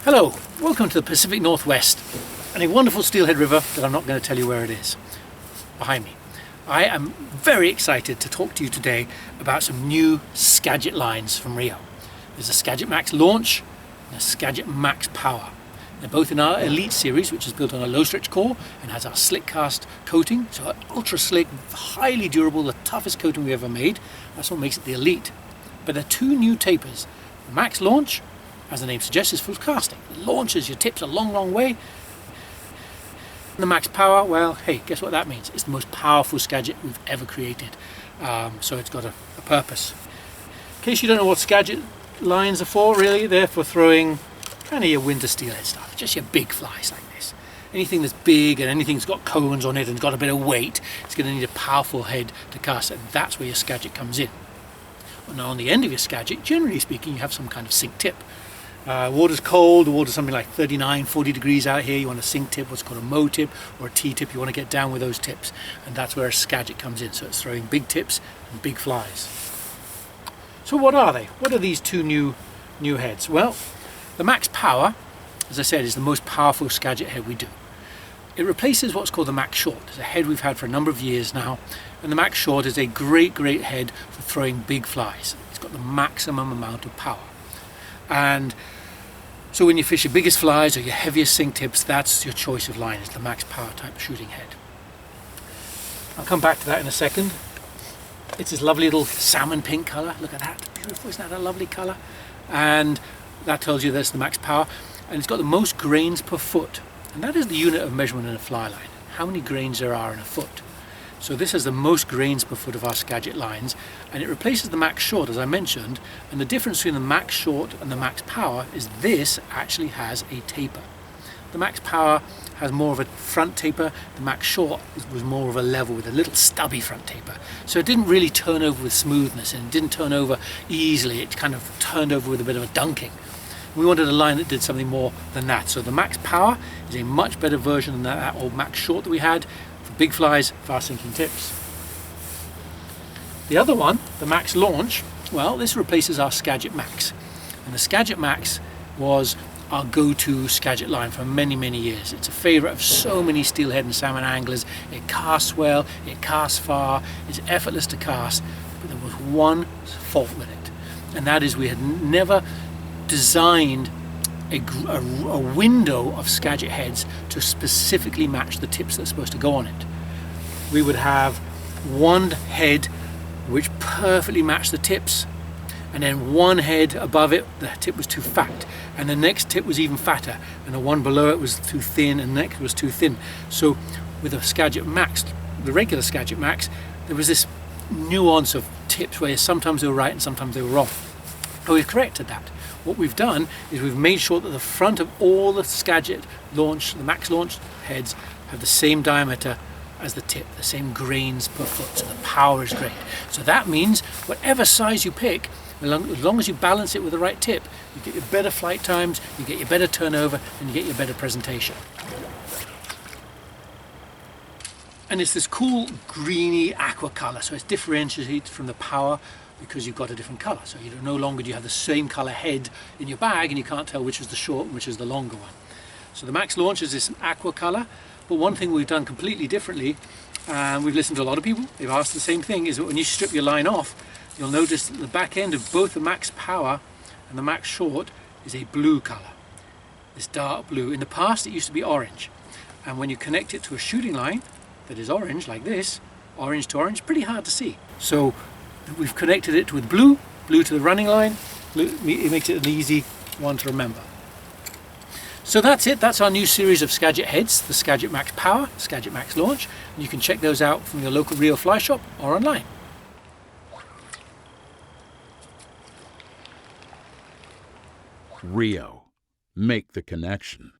Hello, welcome to the Pacific Northwest and a wonderful steelhead river that I'm not going to tell you where it is behind me. I am very excited to talk to you today about some new Skagit lines from RIO. There's a Skagit Max Launch and a Skagit Max Power. They're both in our Elite series, which is built on a low stretch core and has our SlickCast coating, so ultra slick, highly durable, the toughest coating we ever made. That's what makes it the Elite. But there are two new tapers. The Max Launch, as the name suggests, is full casting. It launches your tips a long way. And the Max Power, well, hey, guess what that means? It's the most powerful Skagit we've ever created. So it's got a purpose. In case you don't know what Skagit lines are for, really, they're for throwing kind of your winter steelhead stuff, just your big flies like this. Anything that's big and anything that's got cones on it and got a bit of weight, it's going to need a powerful head to cast it, and that's where your Skagit comes in. Now on the end of your Skagit, generally speaking, you have some kind of sink tip. Water's cold, the water's something like 39, 40 degrees out here. You want a sink tip, what's called a mow tip or a T-tip. You want to get down with those tips, and that's where a Skagit comes in. So it's throwing big tips and big flies. So what are they? What are these two new heads? Well, the Max Power, as I said, is the most powerful Skagit head we do. It replaces what's called the Max Short. It's a head we've had for a number of years now, and the Max Short is a great head for throwing big flies. It's got the maximum amount of power. And so when you fish your biggest flies or your heaviest sink tips, that's your choice of line, is the Max Power type shooting head. I'll come back to that in a second. It's this lovely little salmon pink colour. Look at that, beautiful, isn't that a lovely colour? And that tells you that's the Max Power. And it's got the most grains per foot. And that is the unit of measurement in a fly line, how many grains there are in a foot. So this has the most grains per foot of our Skagit lines, and it replaces the Max Short, as I mentioned. And the difference between the Max Short and the Max Power is this actually has a taper. The Max Power has more of a front taper. The Max Short was more of a level with a little stubby front taper. So it didn't really turn over with smoothness, and it didn't turn over easily. It kind of turned over with a bit of a dunking. We wanted a line that did something more than that. So the Max Power is a much better version than that old Max Short that we had for big flies, fast sinking tips. The other one, the Max Launch, well, this replaces our Skagit Max. And the Skagit Max was our go-to Skagit line for many years. It's a favorite of so many steelhead and salmon anglers. It casts well, it casts far, it's effortless to cast, but there was one fault with it. And that is we had never designed a window of Skagit heads to specifically match the tips that are supposed to go on it. We would have one head which perfectly matched the tips, and then one head above it, the tip was too fat, and the next tip was even fatter, and the one below it was too thin, and the next was too thin. So with the Skagit Max, the regular Skagit Max, there was this nuance of tips where sometimes they were right and sometimes they were wrong. But we've corrected that. What we've done is we've made sure that the front of all the Skagit Launch, the Max Launch heads, have the same diameter as the tip, the same grains per foot, so the power is great. So that means whatever size you pick, as long as you balance it with the right tip, you get your better flight times, you get your better turnover, and you get your better presentation. And it's this cool greeny aqua colour, so it's differentiated from the Power because you've got a different colour. So no longer do you have the same colour head in your bag and you can't tell which is the short and which is the longer one. So the Max Launch is this aqua colour, but one thing we've done completely differently, and we've listened to a lot of people, they've asked the same thing, is that when you strip your line off, you'll notice that the back end of both the Max Power and the Max Short is a blue colour, this dark blue. In the past it used to be orange, and when you connect it to a shooting line that is orange like this, orange to orange, pretty hard to see. So we've connected it with blue to the running line. It makes it an easy one to remember. So that's it. That's our new series of Skagit heads, the Skagit Max Power, Skagit Max Launch, and you can check those out from your local RIO fly shop or online. RIO. Make the connection.